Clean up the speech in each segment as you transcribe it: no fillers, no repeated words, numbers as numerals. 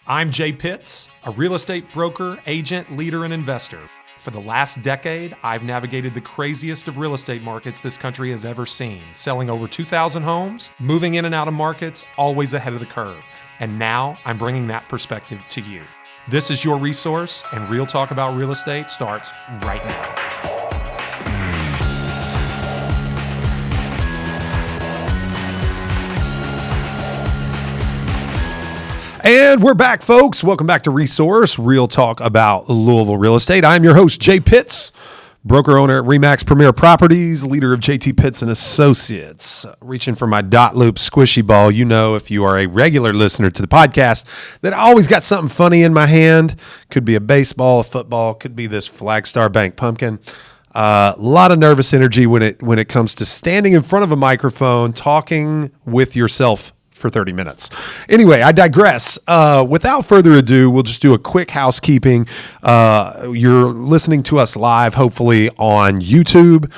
I'm Jay Pitts, a real estate broker, agent, leader, and investor. For the last decade, I've navigated the craziest of real estate markets this country has ever seen, selling over 2,000 homes, moving in and out of markets, always ahead of the curve. And now I'm bringing that perspective to you. This is your resource, and Real Talk About Real Estate starts right now. And we're back, folks. Welcome back to Resource, Real Talk About Louisville Real Estate. I'm your host, Jay Pitts, broker owner at RE/MAX Premier Properties, leader of JT Pitts and Associates. Reaching for my dot loop squishy ball. You know, if you are a regular listener to the podcast, that I always got something funny in my hand. Could be a baseball, a football, could be this Flagstar Bank pumpkin. A lot of nervous energy when it comes to standing in front of a microphone, talking with yourself for 30 minutes. Anyway, I digress. Without further ado, we'll just do a quick housekeeping. You're listening to us live, hopefully on YouTube.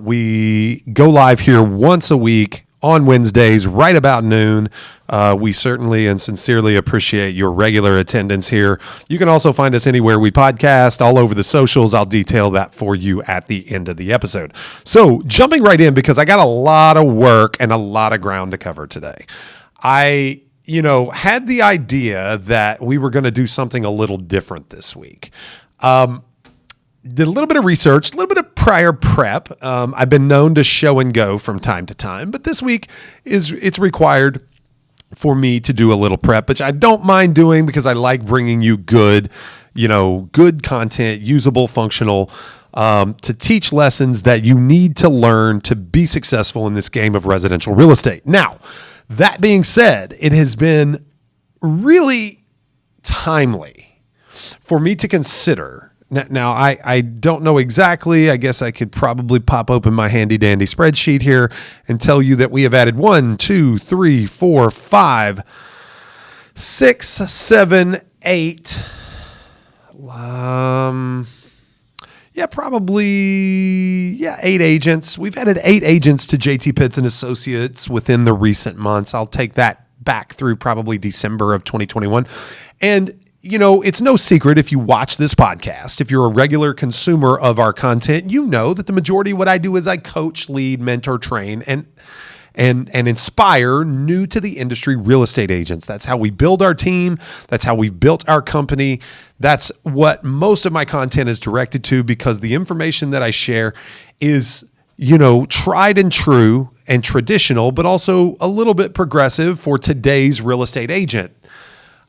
We go live here once a week on Wednesdays, right about noon. We certainly and sincerely appreciate your regular attendance here. You can also find us anywhere we podcast, all over the socials. I'll detail that for you at the end of the episode. So jumping right in, because I got a lot of work and a lot of ground to cover today. I had the idea that we were going to do something a little different this week. Did a little bit of research, a little bit of prior prep. I've been known to show and go from time to time, but this week it's required for me to do a little prep, which I don't mind doing because I like bringing you good content, usable, functional, to teach lessons that you need to learn to be successful in this game of residential real estate. Now, that being said, it has been really timely for me to consider. Now, I don't know exactly. I guess I could probably pop open my handy dandy spreadsheet here and tell you that we have added 1, 2, 3, 4, 5, 6, 7, 8. Probably 8 agents. We've added 8 agents to JT Pitts and Associates within the recent months. I'll take that back through probably December of 2021. And it's no secret if you watch this podcast, if you're a regular consumer of our content, you know that the majority of what I do is I coach, lead, mentor, train, and inspire new to the industry real estate agents. That's how we build our team. That's how we built our company. That's what most of my content is directed to, because the information that I share is, tried and true and traditional, but also a little bit progressive for today's real estate agent.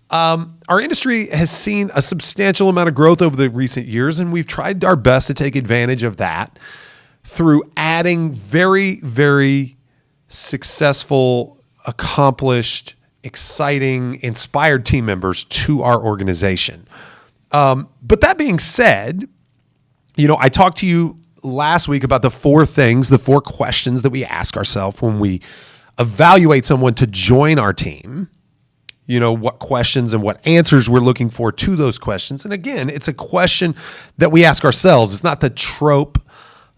Our industry has seen a substantial amount of growth over the recent years, and we've tried our best to take advantage of that through adding very, very successful, accomplished, exciting, inspired team members to our organization. But that being said, I talked to you last week about the 4 questions that we ask ourselves when we evaluate someone to join our team. What questions and what answers we're looking for to those questions. And again, it's a question that we ask ourselves. It's not the trope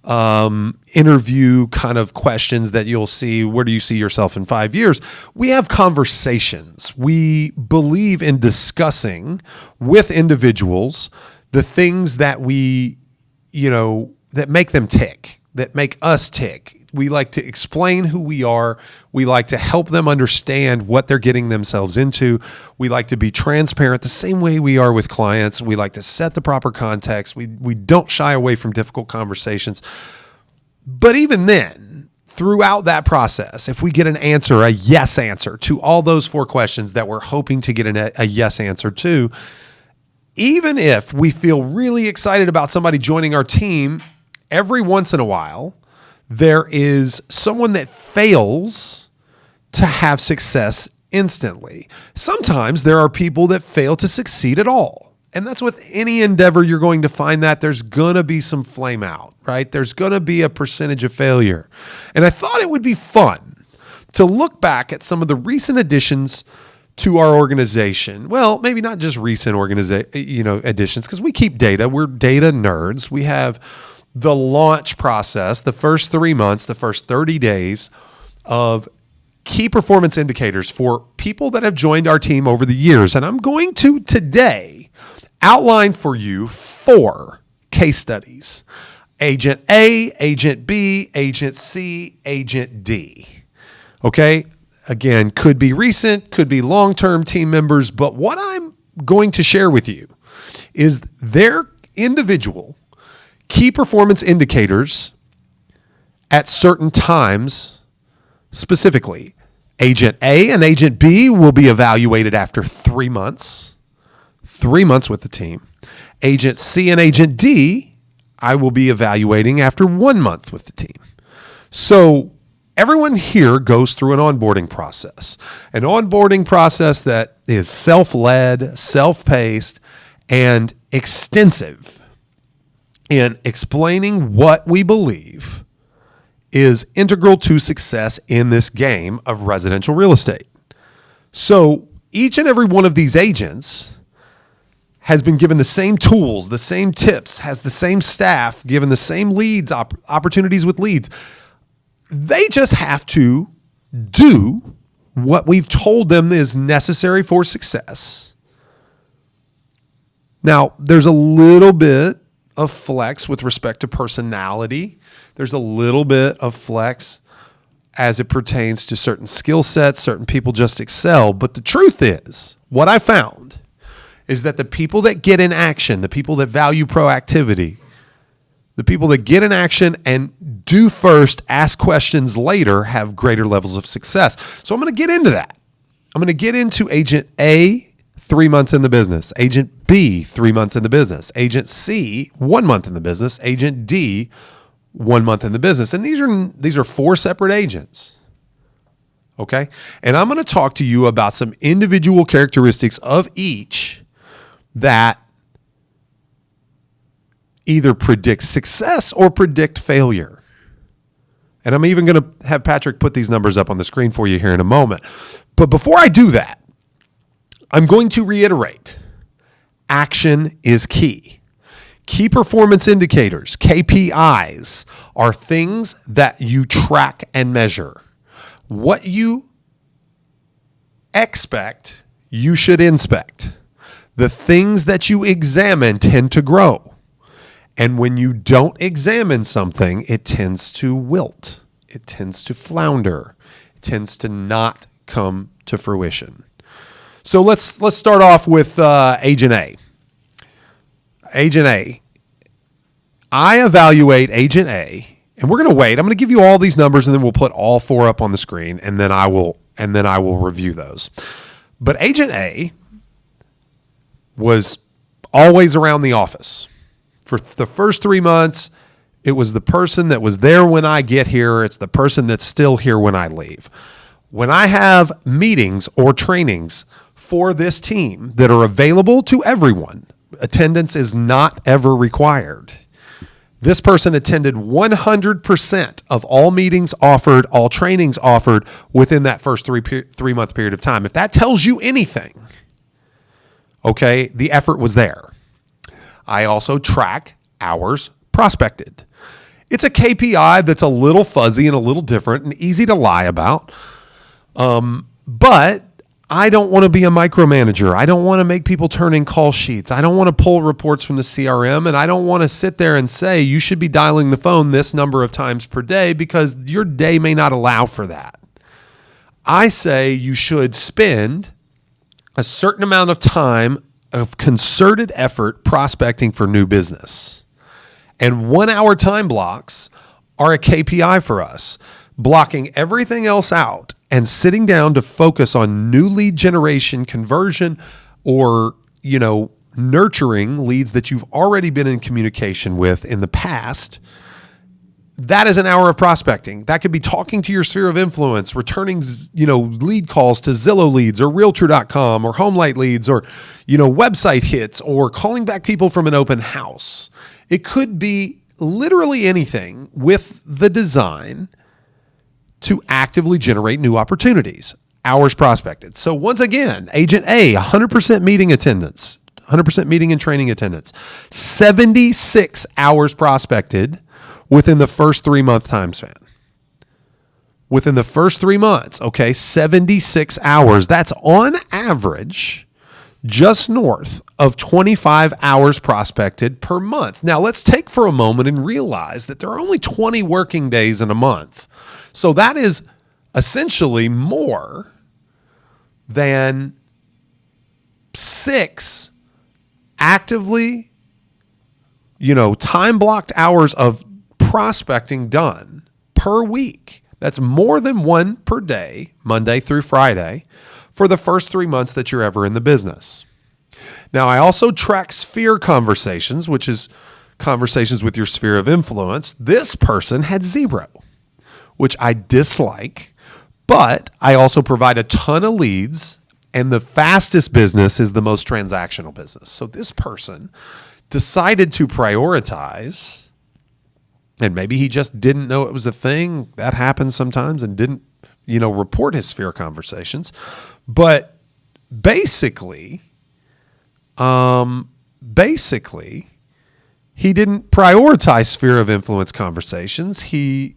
interview kind of questions that you'll see. Where do you see yourself in 5 years? We have conversations. We believe in discussing with individuals the things that we, that make them tick, that make us tick. We like to explain who we are. We like to help them understand what they're getting themselves into. We like to be transparent the same way we are with clients. We like to set the proper context. We don't shy away from difficult conversations. But even then, throughout that process, if we get an answer, a yes answer to all those 4 questions that we're hoping to get a yes answer to, even if we feel really excited about somebody joining our team, every once in a while, there is someone that fails to have success instantly. Sometimes there are people that fail to succeed at all. And that's with any endeavor. You're going to find that there's going to be some flame out, right? There's going to be a percentage of failure. And I thought it would be fun to look back at some of the recent additions to our organization. Well, maybe not just recent additions, because we keep data. We're data nerds. We have the launch process, the first 3 months, the first 30 days of key performance indicators for people that have joined our team over the years. And I'm going to today outline for you 4 case studies: Agent A, Agent B, Agent C, Agent D. Okay. Again, could be recent, could be long-term team members, but what I'm going to share with you is their individual key performance indicators at certain times. Specifically, Agent A and Agent B will be evaluated after 3 months with the team. Agent C and Agent D, I will be evaluating after 1 month with the team. So everyone here goes through an onboarding process that is self-led, self-paced, and extensive in explaining what we believe is integral to success in this game of residential real estate. So each and every one of these agents has been given the same tools, the same tips, has the same staff, given the same leads, opportunities with leads. They just have to do what we've told them is necessary for success. Now, there's a little bit of flex with respect to personality. There's a little bit of flex as it pertains to certain skill sets. Certain people just excel. But the truth is, what I found is that the people that get in action, the people that value proactivity, the people that get in action and do first, ask questions later, have greater levels of success. So I'm going to get into that. I'm going to get into Agent A, 3 months in the business. Agent B, 3 months in the business. Agent C, 1 month in the business. Agent D, 1 month in the business. And these are 4 separate agents. Okay? And I'm going to talk to you about some individual characteristics of each that either predict success or predict failure. And I'm even going to have Patrick put these numbers up on the screen for you here in a moment. But before I do that, I'm going to reiterate, action is key. Key performance indicators, KPIs, are things that you track and measure. What you expect, you should inspect. The things that you examine tend to grow. And when you don't examine something, it tends to wilt. It tends to flounder. It tends to not come to fruition. So let's start off with Agent A. Agent A. I evaluate Agent A, and we're going to wait. I'm going to give you all these numbers, and then we'll put all 4 up on the screen, and then I will review those. But Agent A was always around the office. For the first 3 months, it was the person that was there when I get here. It's the person that's still here when I leave. When I have meetings or trainings for this team that are available to everyone, attendance is not ever required. This person attended 100% of all meetings offered, all trainings offered within that first 3 month period of time. If that tells you anything, okay, the effort was there. I also track hours prospected. It's a KPI that's a little fuzzy and a little different and easy to lie about. But I don't want to be a micromanager. I don't want to make people turn in call sheets. I don't want to pull reports from the CRM, and I don't want to sit there and say you should be dialing the phone this number of times per day because your day may not allow for that. I say you should spend a certain amount of time of concerted effort prospecting for new business. And 1 hour time blocks are a KPI for us. Blocking everything else out and sitting down to focus on new lead generation, conversion, or, nurturing leads that you've already been in communication with in the past. That is an hour of prospecting. That could be talking to your sphere of influence, returning, lead calls to Zillow leads or Realtor.com or HomeLight leads or, website hits or calling back people from an open house. It could be literally anything with the design to actively generate new opportunities. Hours prospected. So once again, Agent A, 100% meeting attendance, 100% meeting and training attendance, 76 hours prospected within the first 3 month time span. within the first 3 months, okay, 76 hours. That's on average just north of 25 hours prospected per month. Now, let's take for a moment and realize that there are only 20 working days in a month. So that is essentially more than 6 actively, time-blocked hours of prospecting done per week. That's more than 1 per day, Monday through Friday, for the first 3 months that you're ever in the business. Now, I also track sphere conversations, which is conversations with your sphere of influence. This person had 0, which I dislike, but I also provide a ton of leads, and the fastest business is the most transactional business. So this person decided to prioritize, and maybe he just didn't know it was a thing. That happens sometimes, and didn't, report his sphere conversations. But basically, he didn't prioritize sphere of influence conversations. He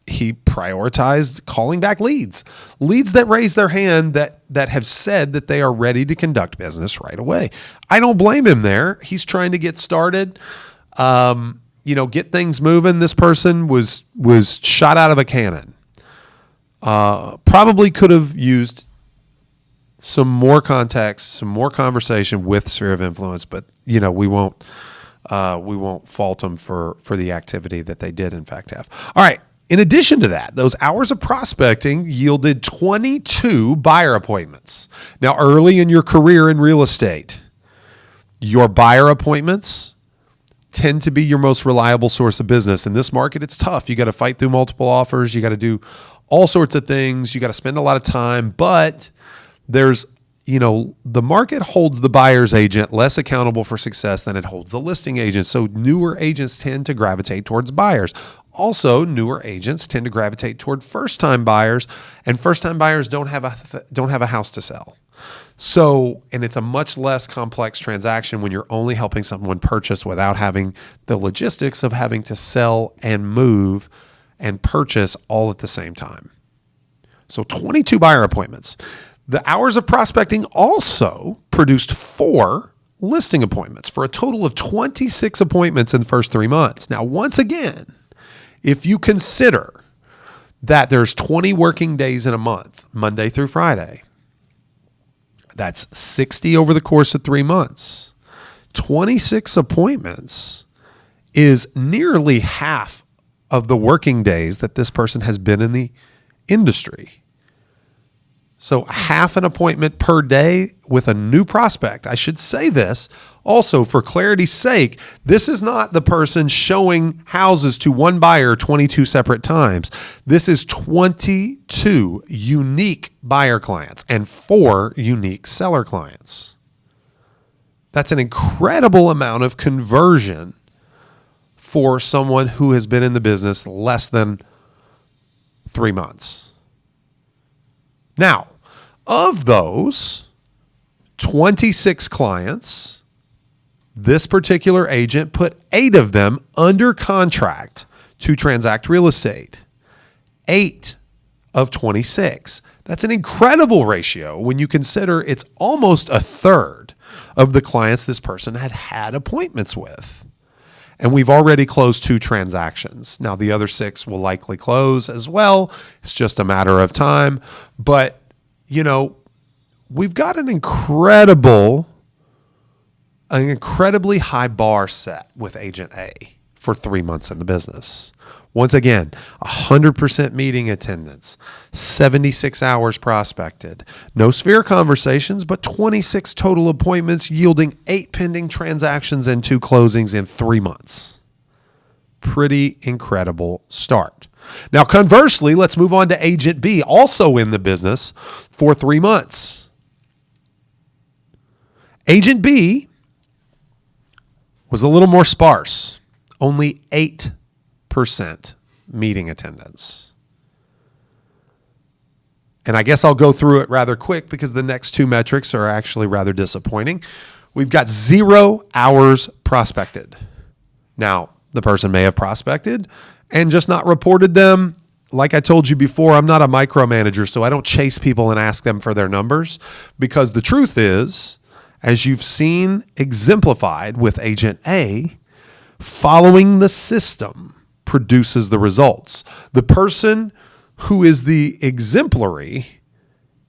prioritized calling back leads that raise their hand, that have said that they are ready to conduct business right away. I don't blame him there. He's trying to get started, get things moving. This person was shot out of a cannon. Probably could have used some more context, some more conversation with sphere of influence, but we won't fault them for the activity that they did in fact have. All right. In addition to that, those hours of prospecting yielded 22 buyer appointments. Now, early in your career in real estate, your buyer appointments tend to be your most reliable source of business. In this market, it's tough. You got to fight through multiple offers. You got to do all sorts of things. You got to spend a lot of time, but there's, the market holds the buyer's agent less accountable for success than it holds the listing agent. So newer agents tend to gravitate towards buyers. Also, newer agents tend to gravitate toward first-time buyers, and first-time buyers don't have a house to sell. So, and it's a much less complex transaction when you're only helping someone purchase without having the logistics of having to sell and move and purchase all at the same time. So 22 buyer appointments. The hours of prospecting also produced 4 listing appointments for a total of 26 appointments in the first 3 months. Now, once again, if you consider that there's 20 working days in a month, Monday through Friday, that's 60 over the course of 3 months. 26 appointments is nearly half of the working days that this person has been in the industry. So half an appointment per day with a new prospect. I should say this also for clarity's sake. This is not the person showing houses to one buyer 22 separate times. This is 22 unique buyer clients and 4 unique seller clients. That's an incredible amount of conversion for someone who has been in the business less than 3 months. Now, of those 26 clients, this particular agent put 8 of them under contract to transact real estate. 8 of 26. That's an incredible ratio when you consider it's almost a third of the clients this person had appointments with. And we've already closed 2 transactions. Now, the other 6 will likely close as well. It's just a matter of time. But, we've got an incredibly high bar set with Agent A for 3 months in the business. Once again, 100% meeting attendance, 76 hours prospected, no sphere conversations, but 26 total appointments yielding 8 pending transactions and 2 closings in 3 months. Pretty incredible start. Now, conversely, let's move on to Agent B, also in the business for 3 months. Agent B was a little more sparse, only 8% meeting attendance. And I guess I'll go through it rather quick because the next 2 metrics are actually rather disappointing. We've got 0 hours prospected. Now, the person may have prospected and just not reported them. like I told you before, I'm not a micromanager, so I don't chase people and ask them for their numbers, because the truth is, as you've seen exemplified with Agent A, following the system produces the results. The person who is the exemplary,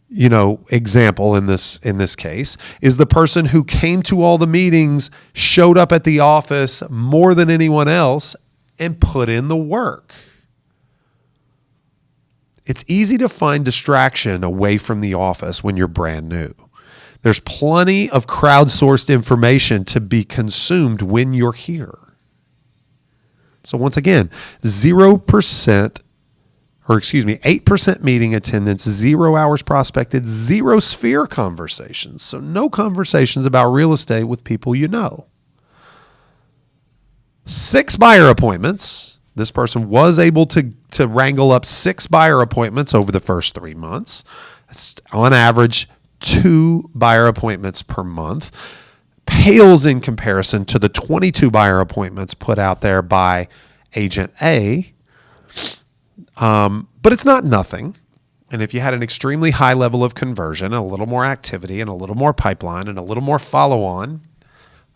example in this case, is the person who came to all the meetings, showed up at the office more than anyone else, and put in the work. It's easy to find distraction away from the office when you're brand new. There's plenty of crowdsourced information to be consumed when you're here. So once again, 8% meeting attendance, 0 hours prospected, 0 sphere conversations. So no conversations about real estate with people you know. 6 buyer appointments. This person was able to wrangle up 6 buyer appointments over the first 3 months. That's on average 2 buyer appointments per month. Pales in comparison to the 22 buyer appointments put out there by Agent A. But it's not nothing. And if you had an extremely high level of conversion, a little more activity and a little more pipeline and a little more follow-on,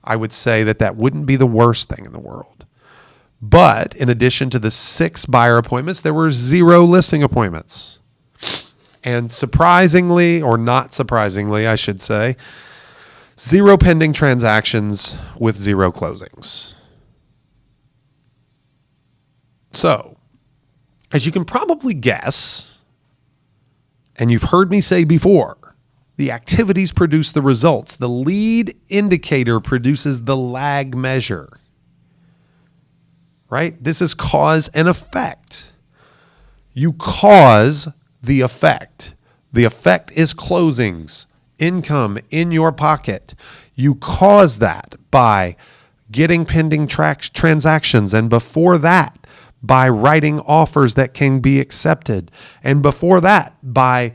I would say that wouldn't be the worst thing in the world. But in addition to the 6 buyer appointments, there were 0 listing appointments. And surprisingly, or not surprisingly, I should say, 0 pending transactions with 0 closings. So, as you can probably guess, and you've heard me say before, the activities produce the results. The lead indicator produces the lag measure. Right? This is cause and effect. You cause the effect. The effect is closings, income in your pocket. You cause that by getting pending transactions, and before that, by writing offers that can be accepted, and before that, by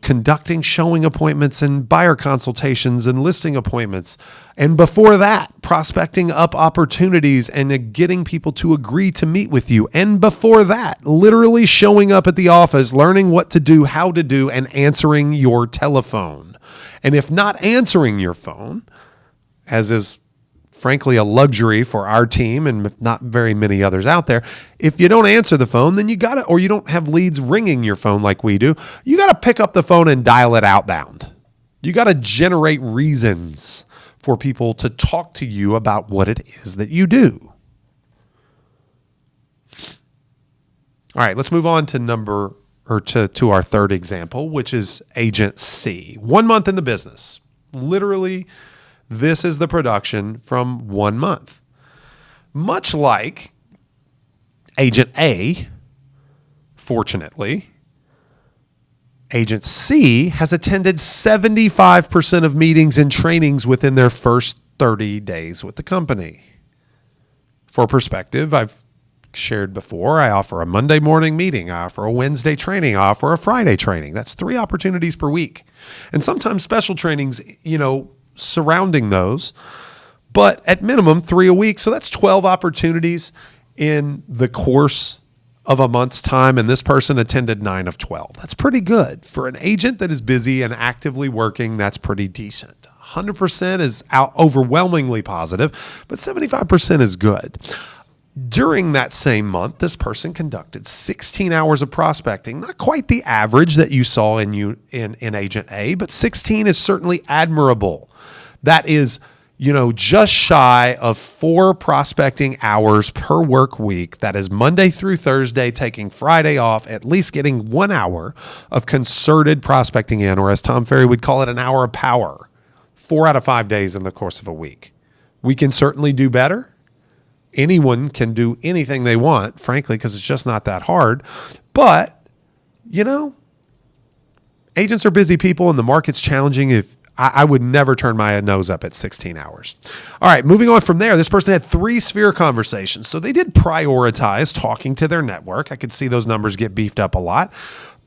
conducting showing appointments and buyer consultations and listing appointments. And before that, prospecting up opportunities and getting people to agree to meet with you. And before that, literally showing up at the office, learning what to do, how to do, and answering your telephone. And if not answering your phone, as is frankly a luxury for our team and not very many others out there, if you don't answer the phone, then you don't have leads ringing your phone like we do, you got to pick up the phone and dial it outbound. You got to generate reasons for people to talk to you about what it is that you do. All right, let's move on to to our third example, which is Agent C. 1 month in the business. Literally, this is the production from 1 month. Much like Agent A, fortunately, Agent C has attended 75% of meetings and trainings within their first 30 days with the company. For perspective, I've shared before, I offer a Monday morning meeting, I offer a Wednesday training, I offer a Friday training. That's 3 opportunities per week. And sometimes special trainings, surrounding those, but at minimum 3 a week. So that's 12 opportunities in the course of a month's time. And this person attended 9 of 12. That's pretty good for an agent that is busy and actively working. That's pretty decent. 100% is overwhelmingly positive, but 75% is good. During that same month, this person conducted 16 hours of prospecting. Not quite the average that you saw in Agent A, but 16 is certainly admirable. That is, just shy of 4 prospecting hours per work week. That is Monday through Thursday, taking Friday off, at least getting 1 hour of concerted prospecting in, or as Tom Ferry would call it, an hour of power. 4 out of 5 days in the course of a week. We can certainly do better. Anyone can do anything they want, frankly, because it's just not that hard. But, agents are busy people and the market's challenging. I would never turn my nose up at 16 hours. All right, moving on from there, this person had 3 sphere conversations. So they did prioritize talking to their network. I could see those numbers get beefed up a lot.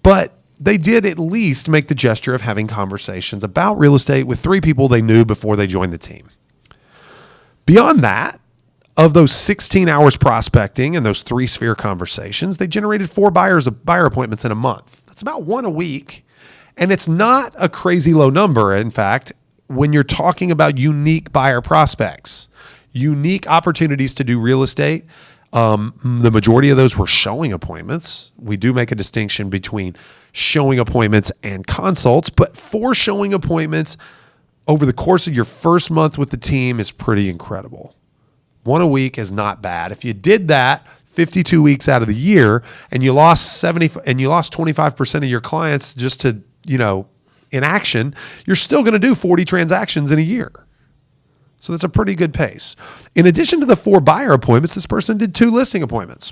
But they did at least make the gesture of having conversations about real estate with 3 people they knew before they joined the team. Beyond that, Of those 16 hours prospecting and those 3 sphere conversations, they generated 4 buyer appointments in a month. That's about 1 a week. And it's not a crazy low number. In fact, when you're talking about unique buyer prospects, unique opportunities to do real estate, the majority of those were showing appointments. We do make a distinction between showing appointments and consults, but 4 showing appointments over the course of your first month with the team is pretty incredible. 1 a week is not bad. If you did that 52 weeks out of the year and you lost 25% of your clients just to, inaction, you're still going to do 40 transactions in a year. So that's a pretty good pace. In addition to the 4 buyer appointments, this person did 2 listing appointments.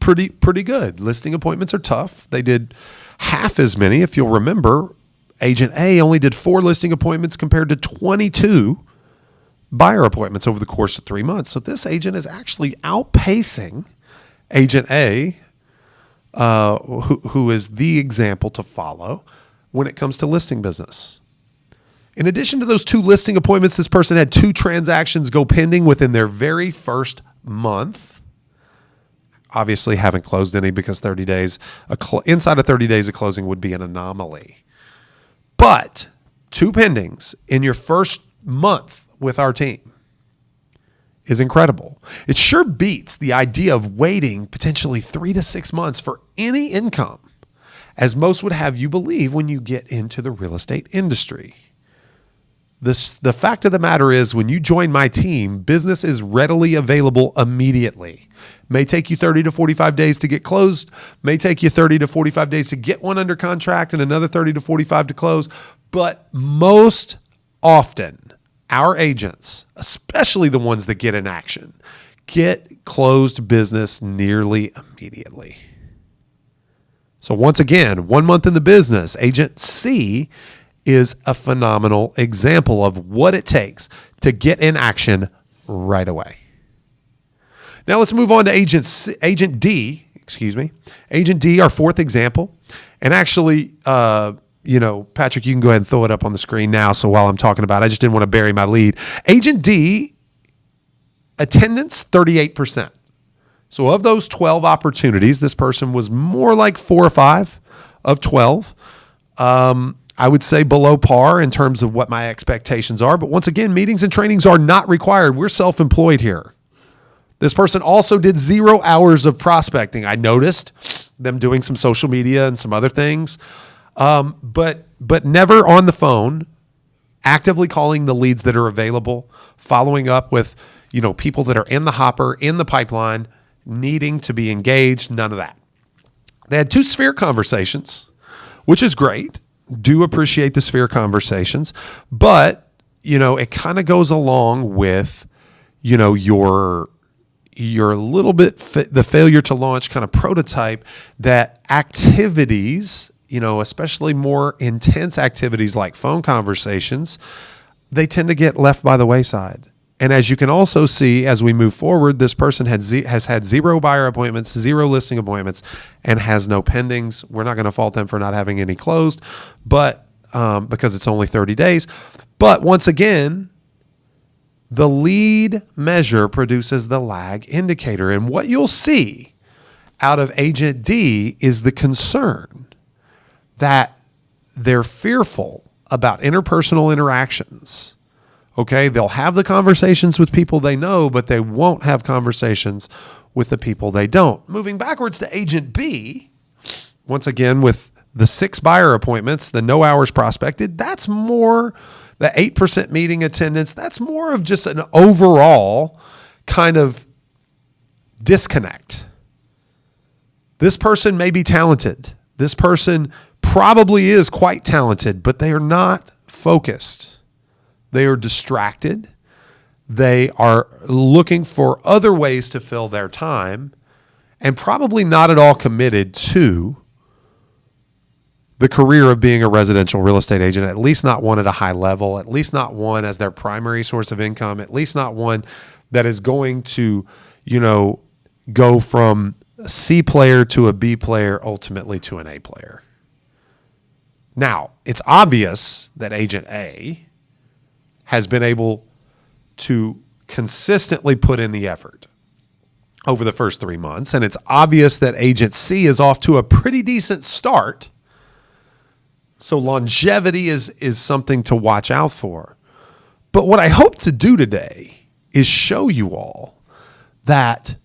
Pretty good. Listing appointments are tough. They did half as many. If you'll remember, Agent A only did 4 listing appointments compared to 22 buyer appointments over the course of 3 months. So this agent is actually outpacing Agent A, who is the example to follow when it comes to listing business. In addition to those 2 listing appointments, this person had 2 transactions go pending within their very first month. Obviously haven't closed any because 30 days, inside of 30 days of closing would be an anomaly. But 2 pendings in your first month with our team is incredible. It sure beats the idea of waiting potentially 3 to 6 months for any income, as most would have you believe when you get into the real estate industry. The fact of the matter is, when you join my team, business is readily available immediately. May take you 30 to 45 days to get closed, may take you 30 to 45 days to get one under contract and another 30 to 45 to close. But most often, our agents, especially the ones that get in action, get closed business nearly immediately. So once again, 1 month in the business, Agent C is a phenomenal example of what it takes to get in action right away. Now let's move on to Agent D, Agent D, our 4th example. And actually, Patrick, you can go ahead and throw it up on the screen now. So while I'm talking about it, I just didn't want to bury my lead. Agent D, attendance 38%. So of those 12 opportunities, this person was more like 4 or 5 of 12. I would say below par in terms of what my expectations are. But once again, meetings and trainings are not required. We're self-employed here. This person also did 0 hours of prospecting. I noticed them doing some social media and some other things. But never on the phone, actively calling the leads that are available, following up with, people that are in the hopper, in the pipeline, needing to be engaged, none of that. They had 2 sphere conversations, which is great. Do appreciate the sphere conversations, but, it kind of goes along with, your little bit, the failure to launch kind of prototype that activities, especially more intense activities like phone conversations, they tend to get left by the wayside. And as you can also see, as we move forward, this person has had 0 buyer appointments, 0 listing appointments, and has no pendings. We're not going to fault them for not having any closed, but because it's only 30 days. But once again, the lead measure produces the lag indicator. And what you'll see out of Agent D is the concern that they're fearful about interpersonal interactions. Okay, they'll have the conversations with people they know, but they won't have conversations with the people they don't. Moving backwards to Agent B, once again, with the 6 buyer appointments, the no hours prospected, that's more the 8% meeting attendance. That's more of just an overall kind of disconnect. This person may be talented. This person probably is quite talented, but they are not focused. They are distracted. They are looking for other ways to fill their time and probably not at all committed to the career of being a residential real estate agent, at least not one at a high level, at least not one as their primary source of income, at least not one that is going to, go from a C player to a B player, ultimately to an A player. Now, it's obvious that Agent A has been able to consistently put in the effort over the first 3 months, and it's obvious that agent C is off to a pretty decent start. So longevity is something to watch out for. But what I hope to do today is show you all that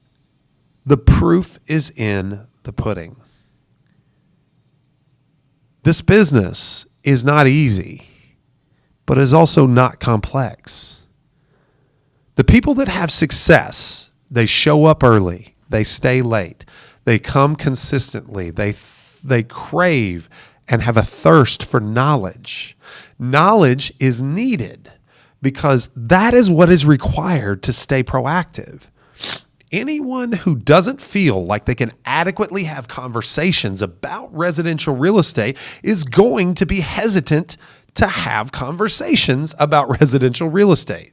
the proof is in the pudding. This business is not easy, but is also not complex. The people that have success, they show up early, they stay late, they come consistently, they crave and have a thirst for knowledge. Knowledge is needed because that is what is required to stay proactive. Anyone who doesn't feel like they can adequately have conversations about residential real estate is going to be hesitant to have conversations about residential real estate.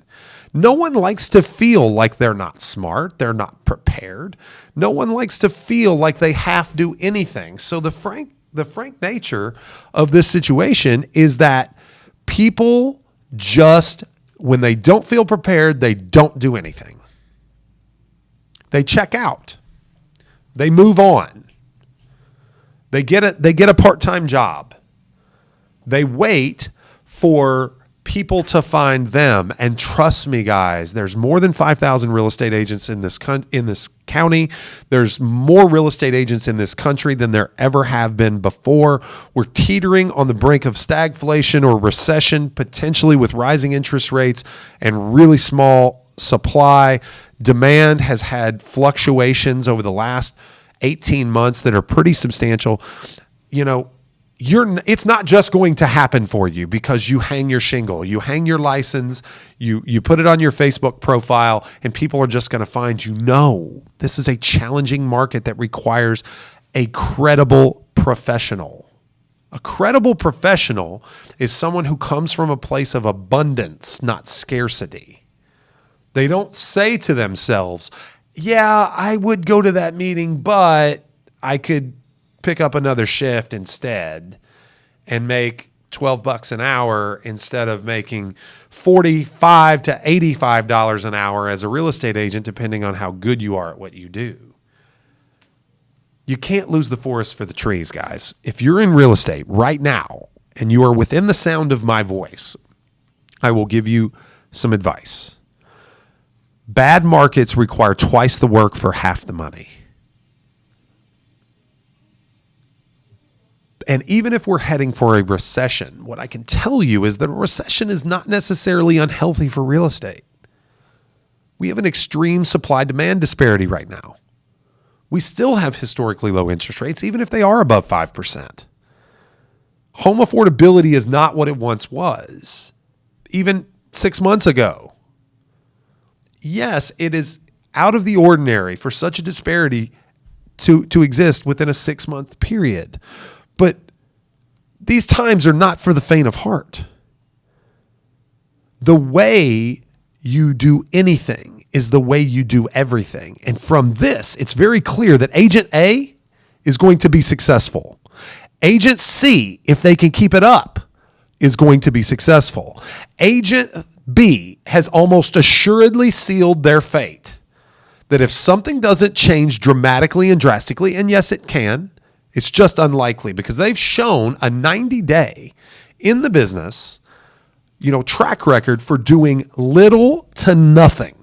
No one likes to feel like they're not smart, they're not prepared. No one likes to feel like they have to do anything. So the frank nature of this situation is that people just, when they don't feel prepared, they don't do anything. They check out. They move on. They get a part-time job. They wait for people to find them. And trust me, guys, there's more than 5,000 real estate agents in this county. There's more real estate agents in this country than there ever have been before. We're teetering on the brink of stagflation or recession, potentially with rising interest rates and really small supply. Demand has had fluctuations over the last 18 months that are pretty substantial. You know, it's not just going to happen for you because you hang your shingle, you hang your license, you put it on your Facebook profile, and people are just going to find you. No, this is a challenging market that requires a credible professional. A credible professional is someone who comes from a place of abundance, not scarcity. They don't say to themselves, yeah, I would go to that meeting, but I could pick up another shift instead and make $12 an hour instead of making $45 to $85 an hour as a real estate agent, depending on how good you are at what you do. You can't lose the forest for the trees, guys. If you're in real estate right now and you are within the sound of my voice, I will give you some advice. Bad markets require twice the work for half the money. And even if we're heading for a recession, what I can tell you is that a recession is not necessarily unhealthy for real estate. We have an extreme supply-demand disparity right now. We still have historically low interest rates, even if they are above 5%. Home affordability is not what it once was, even 6 months ago. Yes, it is out of the ordinary for such a disparity to exist within a 6-month period. But these times are not for the faint of heart. The way you do anything is the way you do everything. And from this, it's very clear that Agent A is going to be successful. Agent C, if they can keep it up, is going to be successful. Agent B has almost assuredly sealed their fate. That if something doesn't change dramatically and drastically, and yes, it can, it's just unlikely because they've shown a 90-day in the business, track record for doing little to nothing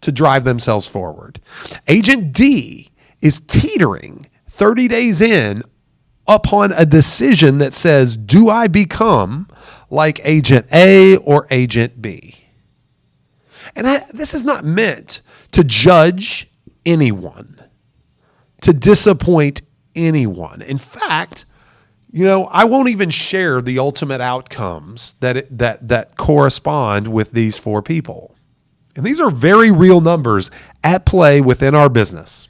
to drive themselves forward. Agent D is teetering 30 days in upon a decision that says, do I become like Agent A or Agent B? And this is not meant to judge anyone, to disappoint anyone. In fact, I won't even share the ultimate outcomes that correspond with these 4 people. And these are very real numbers at play within our business.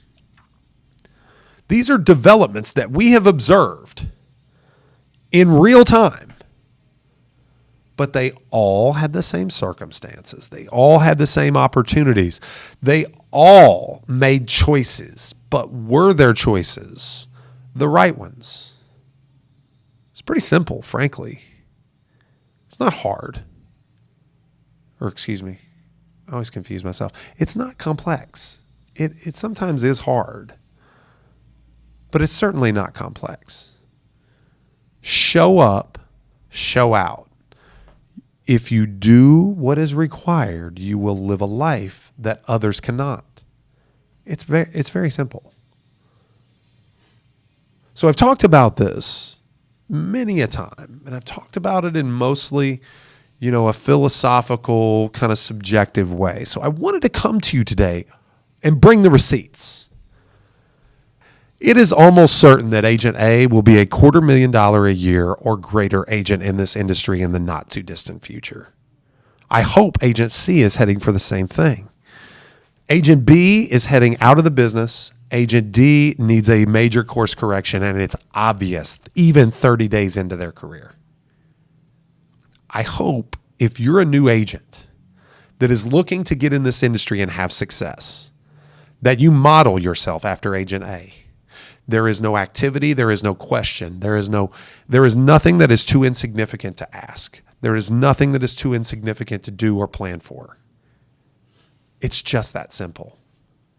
These are developments that we have observed in real time. But they all had the same circumstances. They all had the same opportunities. They all made choices, but were their choices the right ones? It's pretty simple, frankly. It's not hard. I always confuse myself. It's not complex. It sometimes is hard, but it's certainly not complex. Show up, show out. If you do what is required, you will live a life that others cannot. It's very simple. So I've talked about this many a time, and I've talked about it in mostly, a philosophical kind of subjective way. So I wanted to come to you today and bring the receipts. It is almost certain that Agent A will be a $250,000 a year or greater agent in this industry in the not too distant future. I hope Agent C is heading for the same thing. Agent B is heading out of the business. Agent D needs a major course correction, and it's obvious even 30 days into their career. I hope if you're a new agent that is looking to get in this industry and have success, that you model yourself after Agent A. There is no activity. There is no question. There is nothing that is too insignificant to ask. There is nothing that is too insignificant to do or plan for. It's just that simple.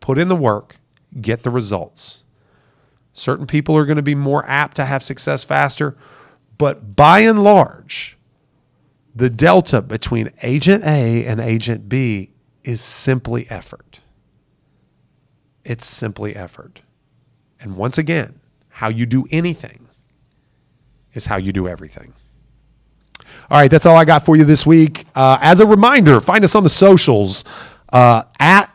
Put in the work, get the results. Certain people are going to be more apt to have success faster, but by and large, the delta between Agent A and Agent B is simply effort. It's simply effort. And once again, how you do anything is how you do everything. All right, that's all I got for you this week. As a reminder, find us on the socials at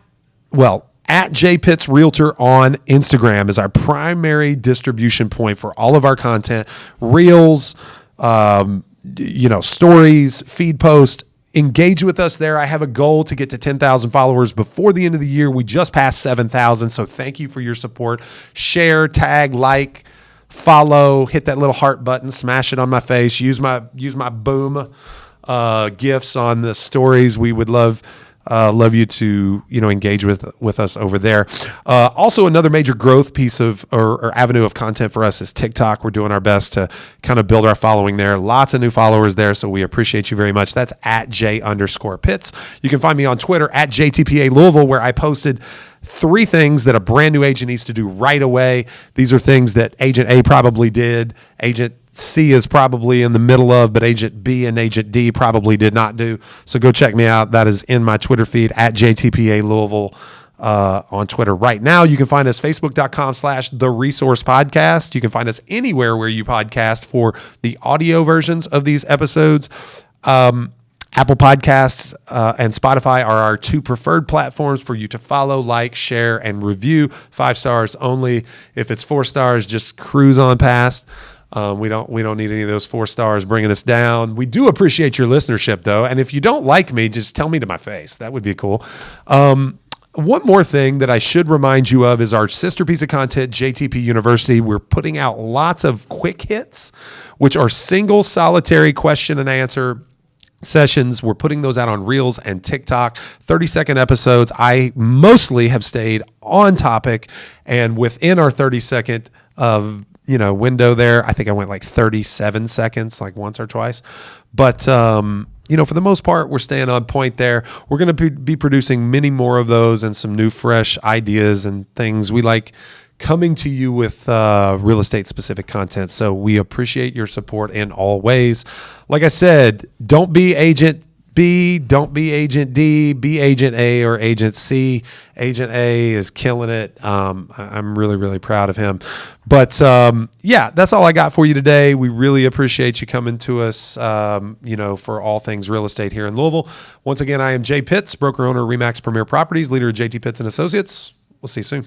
J Pitts Realtor on Instagram is our primary distribution point for all of our content, reels, stories, feed posts. Engage with us there. I have a goal to get to 10,000 followers before the end of the year. We just passed 7,000, so thank you for your support. Share, tag, like, follow, hit that little heart button, smash it on my face. Use my boom gifts on the stories. We would love you to engage with us over there. Also, another major growth piece of or avenue of content for us is TikTok. We're doing our best to kind of build our following there. Lots of new followers there, so we appreciate you very much. That's at J_Pitts. You can find me on Twitter at JTPA Louisville, where I posted 3 things that a brand new agent needs to do right away. These are things that Agent A probably did. Agent C is probably in the middle of, but Agent B and Agent D probably did not do. So go check me out. That is in my Twitter feed at JTPA Louisville on Twitter right now. You can find us Facebook.com/The Resource Podcast. You can find us anywhere where you podcast for the audio versions of these episodes. Apple Podcasts and Spotify are our 2 preferred platforms for you to follow, like, share, and review. 5 stars only. If it's 4 stars, just cruise on past. We don't need any of those 4 stars bringing us down. We do appreciate your listenership, though. And if you don't like me, just tell me to my face. That would be cool. One more thing that I should remind you of is our sister piece of content, JTP University. We're putting out lots of quick hits, which are single solitary question and answer sessions. We're putting those out on Reels and TikTok, 30-second episodes. I mostly have stayed on topic, and within our 30-second of window there, I think I went like 37 seconds, like once or twice. But for the most part, we're staying on point there. We're going to be producing many more of those and some new fresh ideas and things. We like coming to you with real estate specific content. So we appreciate your support in all ways. Like I said, don't be Agent B, don't be Agent D, be Agent A or Agent C. Agent A is killing it. I'm really, really proud of him. But that's all I got for you today. We really appreciate you coming to us, for all things real estate here in Louisville. Once again, I am Jay Pitts, broker owner of RE/MAX Premier Properties, leader of JT Pitts and Associates. We'll see you soon.